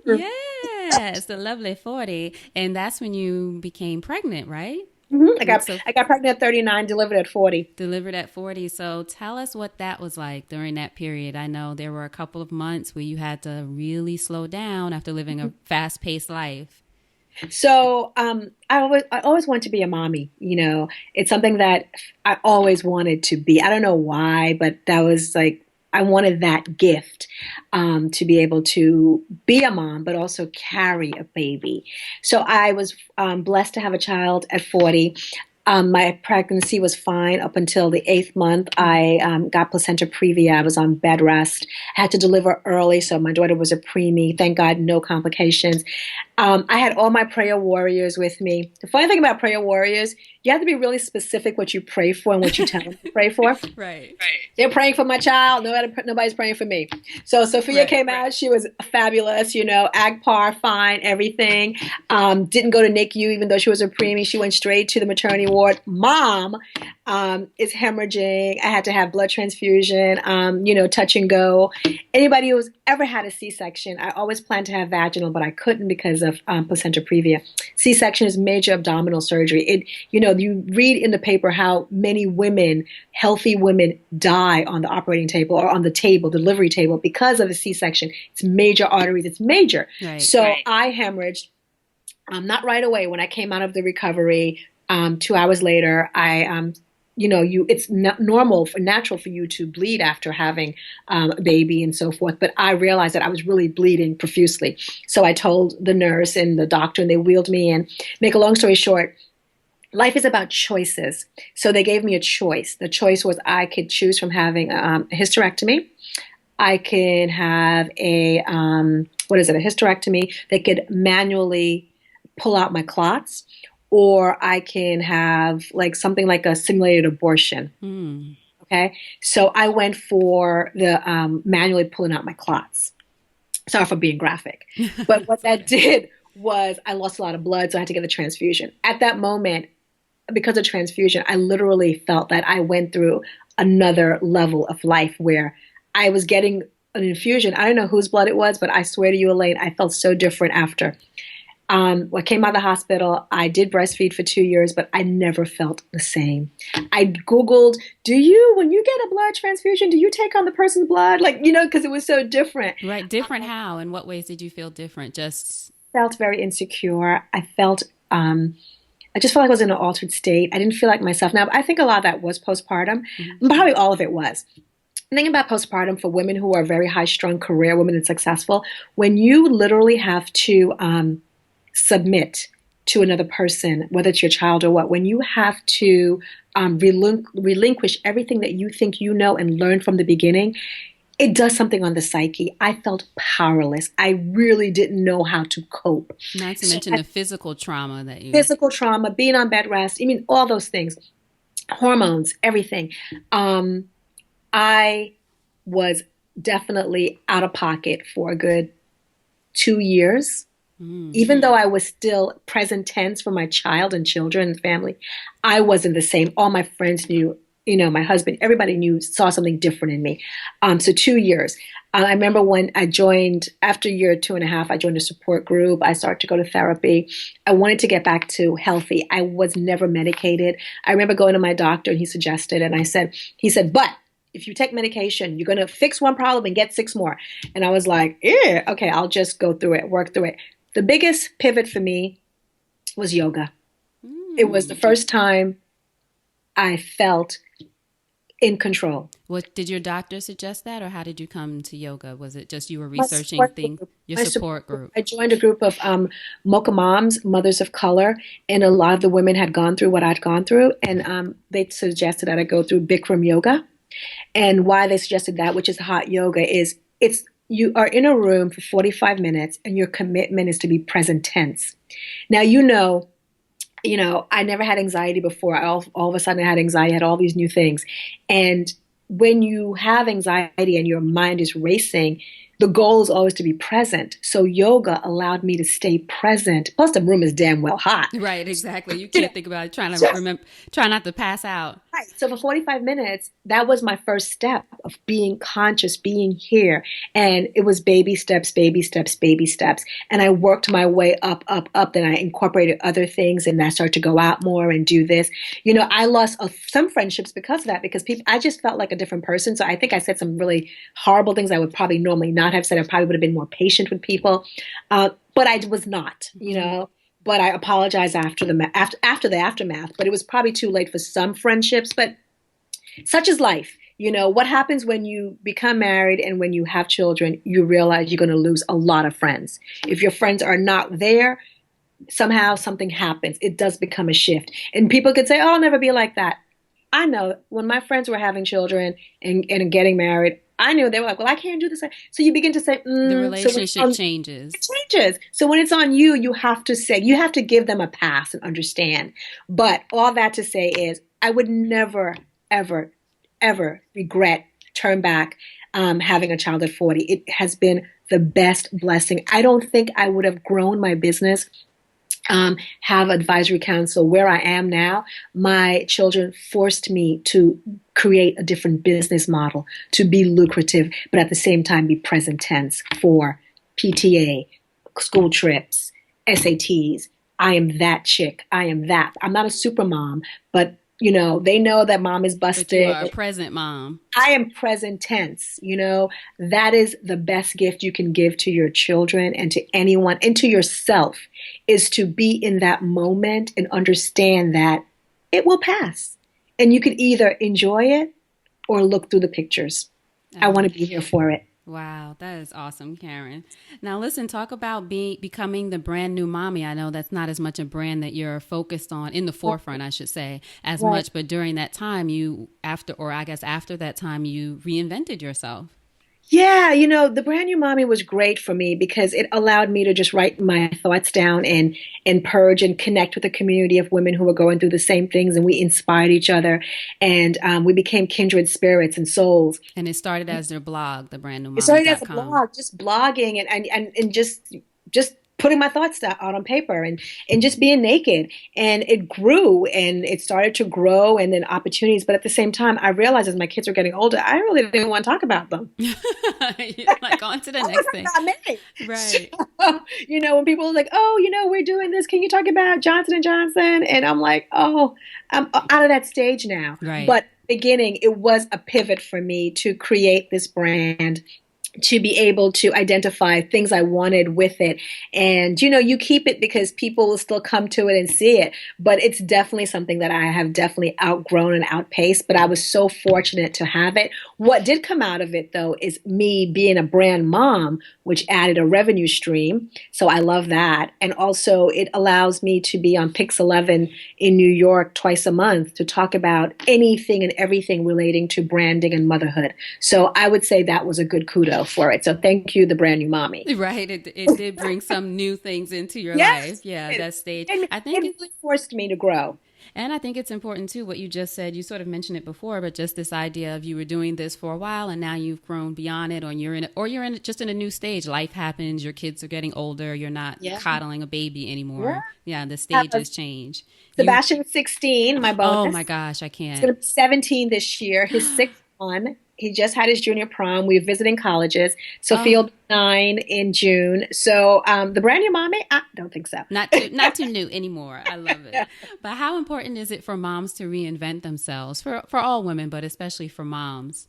Yes, the lovely 40. And that's when you became pregnant, right? Mm-hmm. I got pregnant at 39, delivered at 40. Delivered at 40. So tell us what that was like during that period. I know there were a couple of months where you had to really slow down after living a fast-paced life. So I always wanted to be a mommy. It's something that I always wanted to be. I don't know why, but that was like I wanted that gift to be able to be a mom, but also carry a baby. So I was blessed to have a child at 40. My pregnancy was fine up until the 8th month. I got placenta previa. I was on bed rest. I had to deliver early, so my daughter was a preemie. Thank God, no complications. I had all my prayer warriors with me. The funny thing about prayer warriors, you have to be really specific what you pray for and what you tell them to pray for. Right. They're praying for my child. Nobody's praying for me. So Sophia came out. She was fabulous. AgPAR, fine, everything. Didn't go to NICU even though she was a preemie. She went straight to the maternity ward. Mom is hemorrhaging. I had to have blood transfusion. Touch and go. Anybody who's ever had a C-section, I always planned to have vaginal, but I couldn't because of placenta previa. C-section is major abdominal surgery. You read in the paper how many women, healthy women, die on the operating table or on the table, delivery table, because of a C-section. It's major arteries. It's major. Right. So I hemorrhaged. Not right away. When I came out of the recovery, 2 hours later, it's normal, natural for you to bleed after having a baby and so forth. But I realized that I was really bleeding profusely. So I told the nurse and the doctor, and they wheeled me in. Make a long story short, life is about choices. So they gave me a choice. The choice was I could choose from having a hysterectomy. I can have a hysterectomy. They could manually pull out my clots, or I can have something like a simulated abortion. Okay. So I went for the manually pulling out my clots. Sorry for being graphic. But what that did was I lost a lot of blood, so I had to get a transfusion. At that moment, because of transfusion, I literally felt that I went through another level of life where I was getting an infusion. I don't know whose blood it was, but I swear to you, Elayne, I felt so different after. When I came out of the hospital, I did breastfeed for 2 years, but I never felt the same. I Googled, when you get a blood transfusion, do you take on the person's blood? Because it was so different. Right. Different how? In what ways did you feel different? Just felt very insecure. I just felt like I was in an altered state. I didn't feel like myself. Now, I think a lot of that was postpartum. Probably all of it was. The thing about postpartum for women who are very high-strung career women and successful, when you literally have to submit to another person, whether it's your child or what, when you have to relinquish everything that you think you know and learn from the beginning, it does something on the psyche. I felt powerless. I really didn't know how to cope. not to mention the physical trauma that you... Physical trauma, being on bed rest, all those things, hormones, everything. I was definitely out of pocket for a good 2 years. Even though I was still present tense for my child and children and family, I wasn't the same. All my friends knew, my husband, everybody saw something different in me. So 2 years. I remember when I joined, after year 2.5, I joined a support group. I started to go to therapy. I wanted to get back to healthy. I was never medicated. I remember going to my doctor and he suggested, and he said, but if you take medication, you're going to fix one problem and get 6 more. And I was like, okay, I'll just go through it, work through it. The biggest pivot for me was yoga. It was the first time I felt in control. What did your doctor suggest that, or how did you come to yoga? Was it just you were researching your support group? I joined a group of Mocha moms, mothers of color, and a lot of the women had gone through what I'd gone through, and they suggested that I go through Bikram yoga. And why they suggested that, which is hot yoga, is you are in a room for 45 minutes and your commitment is to be present tense. Now, I never had anxiety before. All of a sudden I had anxiety, I had all these new things. And when you have anxiety and your mind is racing, the goal is always to be present. So yoga allowed me to stay present. Plus the room is damn well hot. Right, exactly. You can't think about it, try not to pass out. Right. So for 45 minutes, that was my first step of being conscious, being here. And it was baby steps, baby steps, baby steps. And I worked my way up, up, up. Then I incorporated other things and I started to go out more and do this. I lost some friendships because of that, because I just felt like a different person. So I think I said some really horrible things I would probably normally not have said. I probably would have been more patient with people. But I was not, but I apologized after the aftermath. But it was probably too late for some friendships. But such is life. What happens when you become married and when you have children, you realize you're going to lose a lot of friends. If your friends are not there, somehow something happens. It does become a shift. And people could say, oh, I'll never be like that. I know when my friends were having children and getting married, I knew they were like, well, I can't do this. So you begin to say, the relationship changes. It changes. So when it's on you, you have to give them a pass and understand. But all that to say is I would never, ever, ever regret, turn back having a child at 40. It has been the best blessing. I don't think I would have grown my business, have advisory council where I am now. My children forced me to create a different business model, to be lucrative, but at the same time be present tense for PTA, school trips, SATs. I am that chick. I am that. I'm not a super mom, but they know that mom is busted. But you are a present mom. I am present tense. That is the best gift you can give to your children and to anyone and to yourself, is to be in that moment and understand that it will pass. And you can either enjoy it or look through the pictures. I want to be here for it. Wow, that is awesome, Karen. Now, listen, talk about becoming the brand new mommy. I know that's not as much a brand that you're focused on in the forefront, I should say, as much. But during that time, after that time, you reinvented yourself. Yeah, the brand new mommy was great for me because it allowed me to just write my thoughts down and purge and connect with a community of women who were going through the same things, and we inspired each other, and we became kindred spirits and souls. And it started as their blog, the brand new mommy.com. It started as a blog, just blogging and just putting my thoughts out on paper and just being naked. And it grew and it started to grow, and then opportunities. But at the same time, I realized as my kids were getting older, I really didn't want to talk about them. Like on to the next thing. Not me. Right. So, when people are like, oh, we're doing this. Can you talk about Johnson & Johnson? And I'm like, oh, I'm out of that stage now. Right. But beginning, it was a pivot for me to create this brand, to be able to identify things I wanted with it. And, you keep it because people will still come to it and see it. But it's definitely something that I have definitely outgrown and outpaced. But I was so fortunate to have it. What did come out of it, though, is me being a brand mom, which added a revenue stream. So I love that. And also it allows me to be on Pix 11 in New York twice a month to talk about anything and everything relating to branding and motherhood. So I would say that was a good kudo for it. So thank you, the brand new mommy. Right. It did bring some new things into your life. Yeah, that stage. I think it really forced me to grow. And I think it's important, too, what you just said. You sort of mentioned it before, but just this idea of you were doing this for a while and now you've grown beyond it, or you're in a new stage. Life happens. Your kids are getting older. You're not coddling a baby anymore. Yeah, the stages change. Sebastian was 16, my bonus. Oh, my gosh, I can't. He's going to be 17 this year. His sixth one. He just had his junior prom. We're visiting colleges. Sophia will be 9 in June. So the brand new mommy, I don't think so. Not too new anymore. I love it. But how important is it for moms to reinvent themselves, for all women, but especially for moms?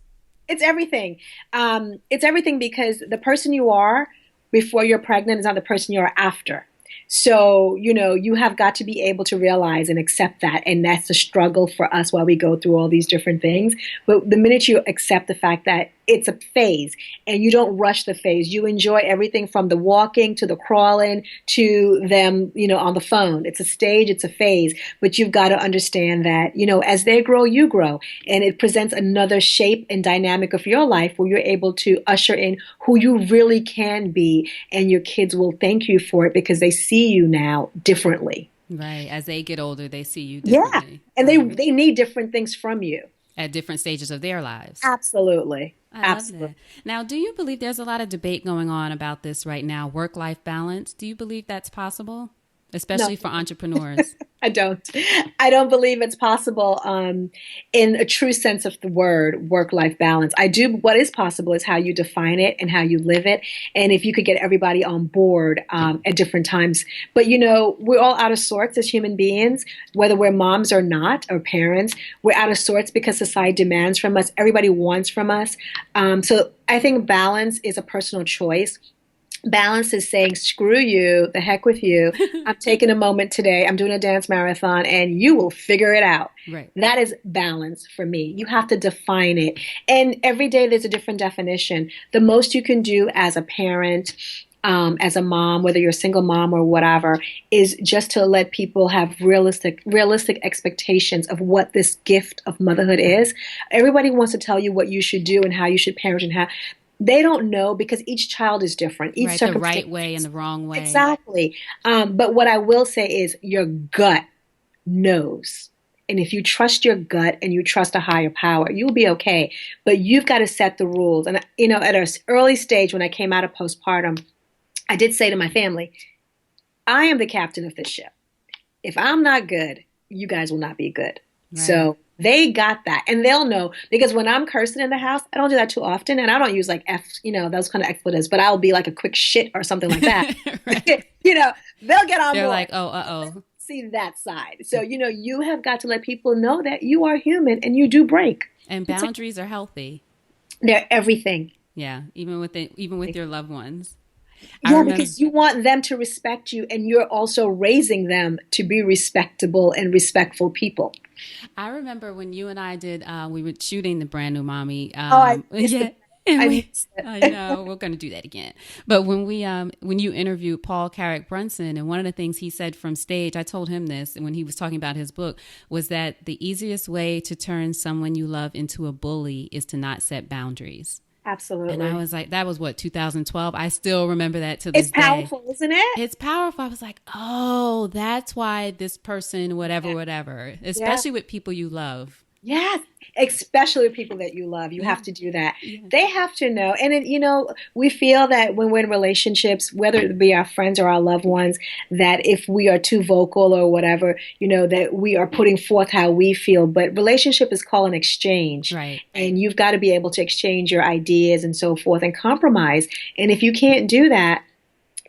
It's everything. It's everything because the person you are before you're pregnant is not the person you are after. So, you have got to be able to realize and accept that. And that's a struggle for us while we go through all these different things. But the minute you accept the fact that it's a phase and you don't rush the phase, you enjoy everything from the walking to the crawling to them, on the phone. It's a stage, it's a phase, but you've got to understand that, as they grow, you grow. And it presents another shape and dynamic of your life where you're able to usher in who you really can be. And your kids will thank you for it because they see you now differently. Right. As they get older, they see you differently. Yeah. And they need different things from you. At different stages of their lives. Absolutely. I love that. Now, do you believe there's a lot of debate going on about this right now, work-life balance? Do you believe that's possible? Especially for entrepreneurs. I don't believe it's possible in a true sense of the word, work-life balance. What is possible is how you define it and how you live it. And if you could get everybody on board at different times. But, we're all out of sorts as human beings, whether we're moms or not, or parents. We're out of sorts because society demands from us. Everybody wants from us. So I think balance is a personal choice. Balance is saying, screw you, the heck with you. I'm taking a moment today. I'm doing a dance marathon and you will figure it out. Right. That is balance for me. You have to define it. And every day there's a different definition. The most you can do as a parent, as a mom, whether you're a single mom or whatever, is just to let people have realistic expectations of what this gift of motherhood is. Everybody wants to tell you what you should do and how you should parent and how. They don't know because each child is different. Each Right, the circumstance. right way and the wrong way. Exactly. But what I will say is your gut knows. And if you trust your gut and you trust a higher power, you'll be okay. But you've got to set the rules. And, at an early stage when I came out of postpartum, I did say to my family, I am the captain of this ship. If I'm not good, you guys will not be good. Right. So they got that, and they'll know, because when I'm cursing in the house, I don't do that too often, and I don't use like those kind of expletives, but I'll be like a quick shit or something like that. Right. They'll get on board. They're like, oh. See that side. So, you have got to let people know that you are human and you do break. And boundaries are healthy. They're everything. Yeah, even with your loved ones. Yeah, because you want them to respect you, and you're also raising them to be respectable and respectful people. I remember when you and I did, we were shooting the Brand New Mommy. I know we're going to do that again. But when you interviewed Paul Carrick Brunson, and one of the things he said from stage, I told him this, and when he was talking about his book, was that the easiest way to turn someone you love into a bully is to not set boundaries. Absolutely. And I was like, that was 2012. I still remember that to this day. It's powerful, isn't it? It's powerful. I was like, oh, that's why this person, whatever, especially with people you love. Yes, especially with people that you love. You have to do that. Yeah. They have to know. And, we feel that when we're in relationships, whether it be our friends or our loved ones, that if we are too vocal or whatever, that we are putting forth how we feel. But relationship is called an exchange. Right. And you've got to be able to exchange your ideas and so forth and compromise. And if you can't do that,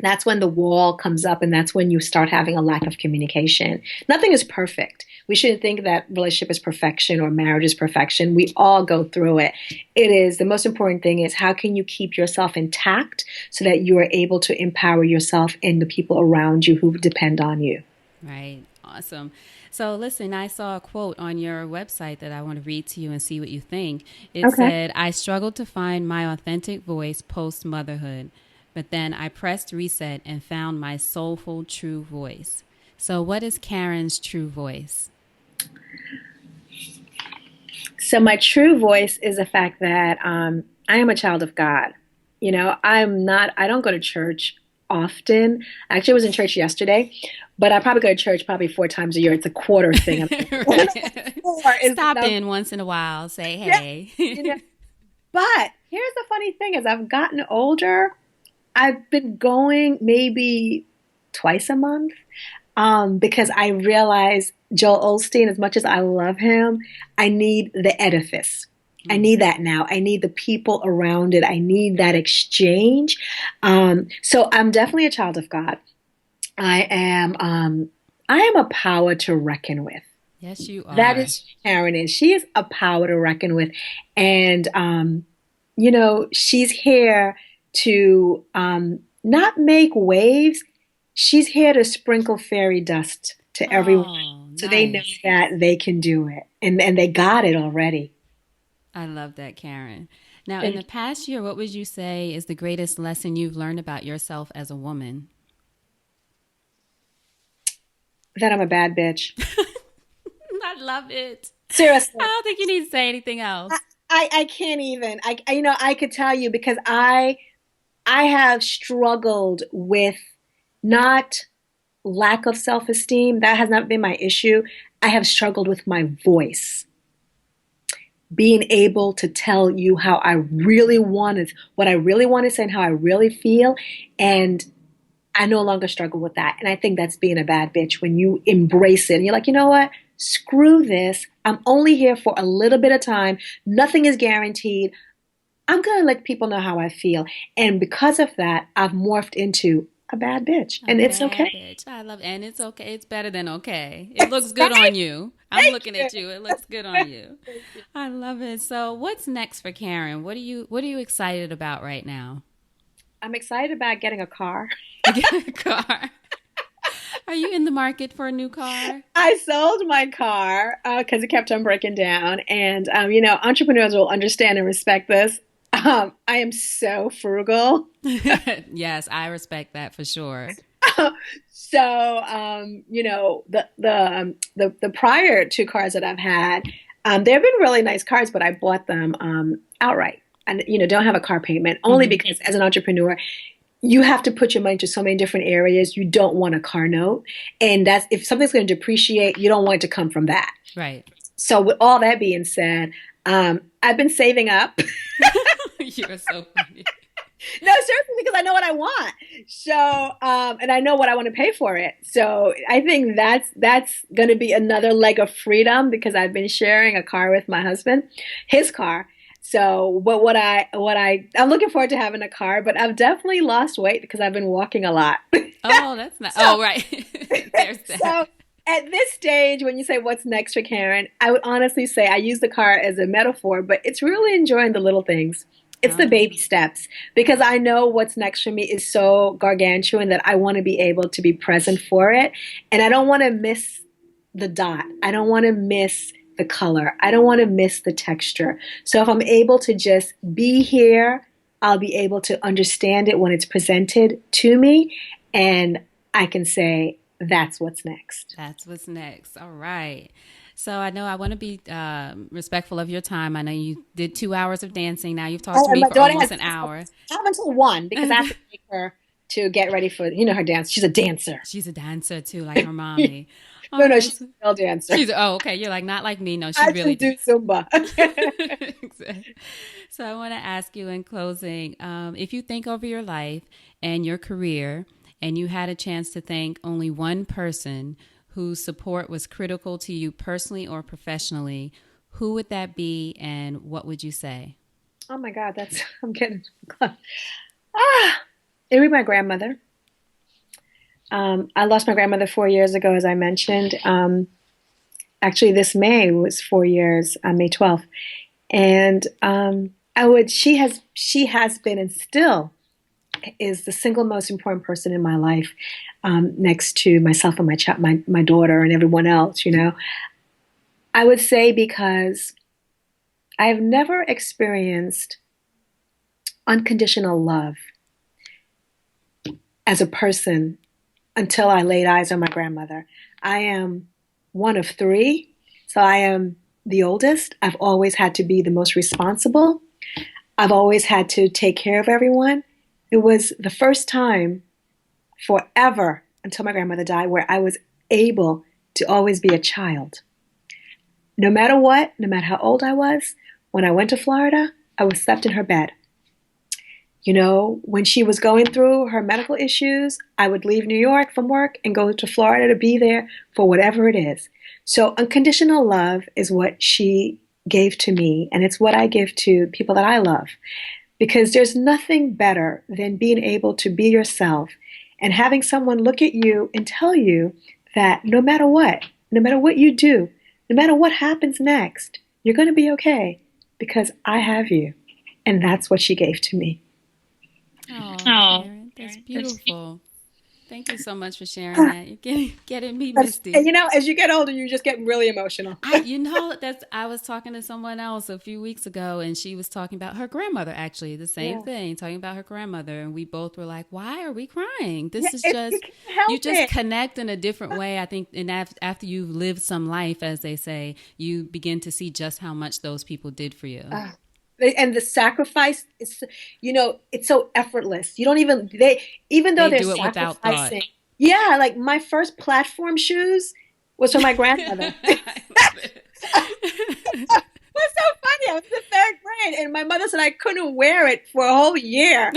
that's when the wall comes up, and that's when you start having a lack of communication. Nothing is perfect. We shouldn't think that relationship is perfection or marriage is perfection. We all go through it. It is. The most important thing is, how can you keep yourself intact so that you are able to empower yourself and the people around you who depend on you. Right. Awesome. So listen, I saw a quote on your website that I want to read to you and see what you think. It said, I struggled to find my authentic voice post-motherhood, but then I pressed reset and found my soulful true voice. So what is Karen's true voice? So my true voice is the fact that I am a child of God. I don't go to church often. Actually, I was in church yesterday, but I probably go to church probably 4 times a year. It's a quarter thing. Stop in once in a while, say hey. Yeah. But here's the funny thing: as I've gotten older, I've been going maybe twice a month. Because I realize Joel Osteen, as much as I love him, I need the edifice. I need that now. I need the people around it. I need that exchange. So I'm definitely a child of God. I am a power to reckon with. Yes, you are. That is Karen is. She is a power to reckon with. And, she's here to not make waves. She's here to sprinkle fairy dust to everyone, so they know that they can do it, and they got it already. I love that, Karen. Now, in the past year, what would you say is the greatest lesson you've learned about yourself as a woman? That I'm a bad bitch. I love it. Seriously. I don't think you need to say anything else. I can't even. I could tell you, because I have struggled with not lack of self-esteem. That has not been my issue. I have struggled with my voice. Being able to tell you how I really wanted, what I really want to say and how I really feel. And I no longer struggle with that. And I think that's being a bad bitch, when you embrace it and you're like, you know what? Screw this. I'm only here for a little bit of time. Nothing is guaranteed. I'm going to let people know how I feel. And because of that, I've morphed into a bad bitch, and it's okay. Bitch. I love it. And it's okay. It's better than okay. It looks good on you. I'm looking at you. It looks good on you. I love it. So what's next for Karen? What are you excited about right now? I'm excited about getting a car. Get a car. Are you in the market for a new car? I sold my car because it kept on breaking down. And, entrepreneurs will understand and respect this. I am so frugal. Yes, I respect that for sure. So, the prior two cars that I've had, they've been really nice cars, but I bought them outright and, don't have a car payment only because as an entrepreneur, you have to put your money to so many different areas. You don't want a car note. And that's if something's going to depreciate, you don't want it to come from that. Right. So with all that being said, I've been saving up. You're so funny. No, seriously, because I know what I want. So, and I know what I want to pay for it. So I think that's going to be another leg of freedom because I've been sharing a car with my husband, his car. So, but I'm looking forward to having a car, but I've definitely lost weight because I've been walking a lot. Oh, that's not. Oh, right. There's that. So at this stage, when you say what's next for Karen, I would honestly say I use the car as a metaphor, but it's really enjoying the little things. It's the baby steps because I know what's next for me is so gargantuan that I want to be able to be present for it. And I don't want to miss the dot. I don't want to miss the color. I don't want to miss the texture. So if I'm able to just be here, I'll be able to understand it when it's presented to me. And I can say, that's what's next. That's what's next. All right. So I know I want to be respectful of your time. I know you did 2 hours of dancing. Now you've talked to me for almost an hour. I have until 1 because I have to take her to get ready for, her dance. She's a dancer. She's a dancer too, like her mommy. No, she's a real dancer. Okay. You're like, not like me. No, she I really do Zumba. Exactly. So I want to ask you in closing, if you think over your life and your career and you had a chance to thank only one person whose support was critical to you personally or professionally, who would that be and what would you say? Oh my God, I'm getting close. It would be my grandmother. I lost my grandmother 4 years ago, as I mentioned. Actually, this May was 4 years, May 12th. And she has been and still is the single most important person in my life, next to myself and my daughter and everyone else, I would say because I've never experienced unconditional love as a person until I laid eyes on my grandmother. I am one of 3, so I am the oldest. I've always had to be the most responsible. I've always had to take care of everyone. It was the first time forever until my grandmother died where I was able to always be a child. No matter what, no matter how old I was, when I went to Florida, I was slept in her bed. When she was going through her medical issues, I would leave New York from work and go to Florida to be there for whatever it is. So unconditional love is what she gave to me, and it's what I give to people that I love. Because there's nothing better than being able to be yourself and having someone look at you and tell you that no matter what you do, no matter what happens next, you're going to be okay because I have you. And that's what she gave to me. Oh, Karen, that's beautiful. Thank you so much for sharing that. You're getting me misty. And as you get older, you just get really emotional. I was talking to someone else a few weeks ago, and she was talking about her grandmother, actually, the same thing, talking about her grandmother. And we both were like, why are we crying? This is just, you just connect in a different way, I think. And after you've lived some life, as they say, you begin to see just how much those people did for you. And the sacrifice is, it's so effortless. You don't even, even though they they're do it without thought. Yeah, like my first platform shoes was from my grandmother. What's so funny? I was in the 3rd grade and my mother said I couldn't wear it for a whole year.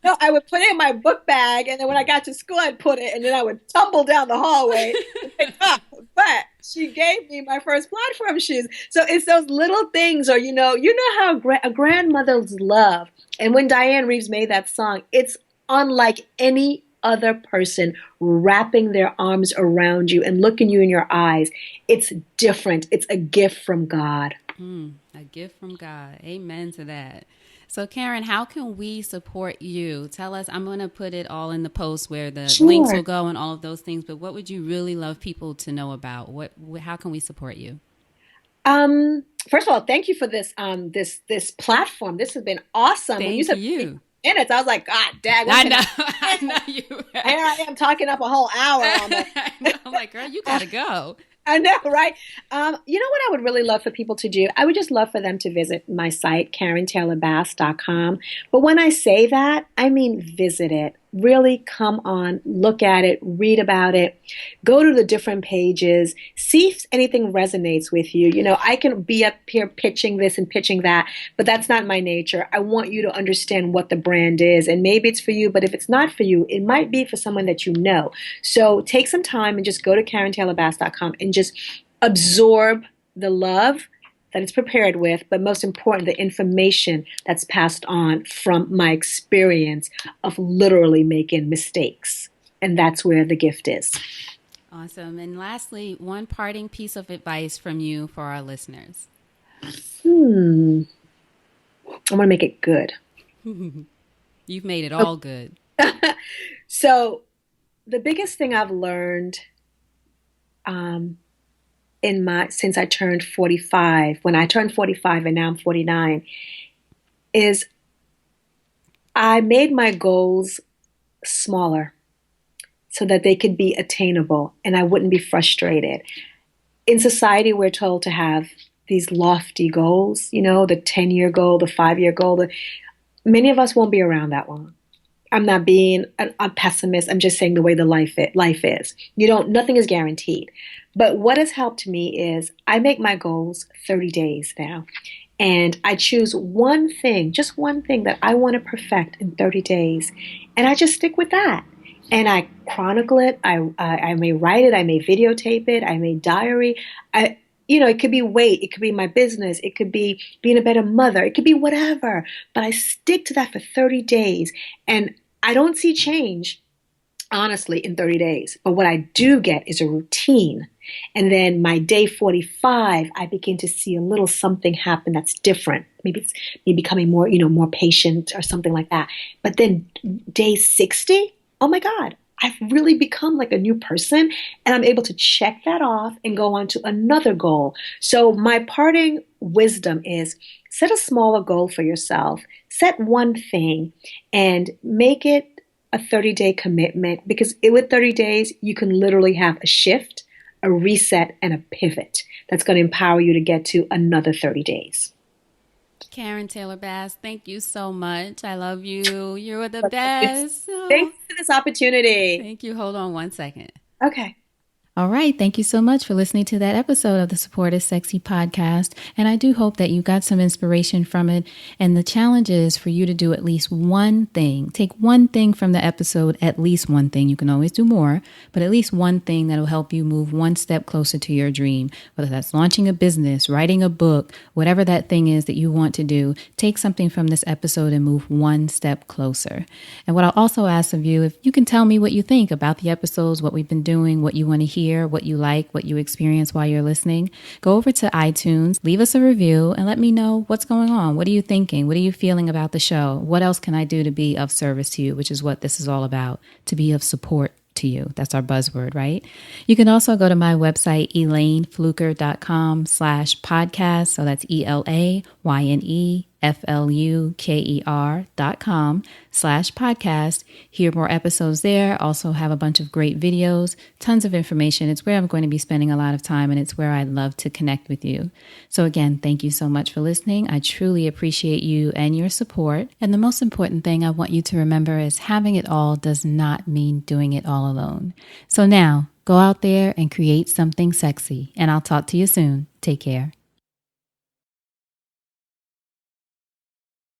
No, I would put it in my book bag, and then when I got to school, I'd put it, and then I would tumble down the hallway and pick up. But she gave me my first platform shoes. So it's those little things, or how a grandmother's love. And when Diane Reeves made that song, it's unlike any other person wrapping their arms around you and looking you in your eyes. It's different. It's a gift from God. A gift from God. Amen to that. So, Karen, how can we support you? Tell us. I'm going to put it all in the post where the links will go and all of those things. But what would you really love people to know about? How can we support you? First of all, thank you for this platform. This has been awesome. When you Thank said you. minutes, I was like, God, dang, I know. I know you. here I am talking up a whole hour on that. I know. I'm like, girl, you got to go. I know, right? You know what I would really love for people to do? I would just love for them to visit my site, KarenTaylorBass.com. But when I say that, I mean visit it. Really come on, look at it, read about it, go to the different pages, see if anything resonates with you. You know, I can be up here pitching this and pitching that, but that's not my nature. I want you to understand what the brand is, and maybe it's for you, but if it's not for you, it might be for someone that you know. So take some time and just go to KarenTaylorBass.com and just absorb the love that it's prepared with, but most important, the information that's passed on from my experience of literally making mistakes. And that's where the gift is. Awesome. And lastly, one parting piece of advice from you for our listeners. I want to make it good. You've made it all good. So the biggest thing I've learned since I turned 45, when I turned 45 and now I'm 49, is I made my goals smaller so that they could be attainable and I wouldn't be frustrated. In society, we're told to have these lofty goals, you know, the 10-year goal, the 5-year goal. Many of us won't be around that long. I'm not being a pessimist. I'm just saying the way the life is. Nothing is guaranteed. But what has helped me is I make my goals 30 days now. And I choose one thing, just one thing that I want to perfect in 30 days. And I just stick with that. And I chronicle it. I may write it. I may videotape it. I may diary. It could be weight. It could be my business. It could be being a better mother. It could be whatever. But I stick to that for 30 days. And I don't see change, honestly, in 30 days. But what I do get is a routine. And then my day 45, I begin to see a little something happen that's different. Maybe it's me becoming more patient or something like that. But then day 60, oh my God, I've really become like a new person, and I'm able to check that off and go on to another goal. So my parting wisdom is set a smaller goal for yourself, set one thing, and make it a 30-day commitment, because with 30 days, you can literally have a shift, a reset, and a pivot that's going to empower you to get to another 30 days. Karen Taylor Bass, thank you so much. I love you. You're the best. Thanks for this opportunity. Thank you. Hold on one second. Okay. All right. Thank you so much for listening to that episode of the Support is Sexy podcast. And I do hope that you got some inspiration from it. And the challenge is for you to do at least one thing. Take one thing from the episode, at least one thing. You can always do more, but at least one thing that will help you move one step closer to your dream. Whether that's launching a business, writing a book, whatever that thing is that you want to do, take something from this episode and move one step closer. And what I'll also ask of you, if you can tell me what you think about the episodes, what we've been doing, what you want to hear, what you like, what you experience while you're listening, go over to iTunes, leave us a review, and let me know what's going on. What are you thinking? What are you feeling about the show? What else can I do to be of service to you, which is what this is all about, to be of support to you. That's our buzzword, right? You can also go to my website, ElayneFluker.com/podcast. So that's ELAYNEFLUKER.com/podcast. Hear more episodes there. Also have a bunch of great videos, tons of information. It's where I'm going to be spending a lot of time, and it's where I love to connect with you. So again, thank you so much for listening. I truly appreciate you and your support. And the most important thing I want you to remember is having it all does not mean doing it all alone. So now, go out there and create something sexy, and I'll talk to you soon. Take care.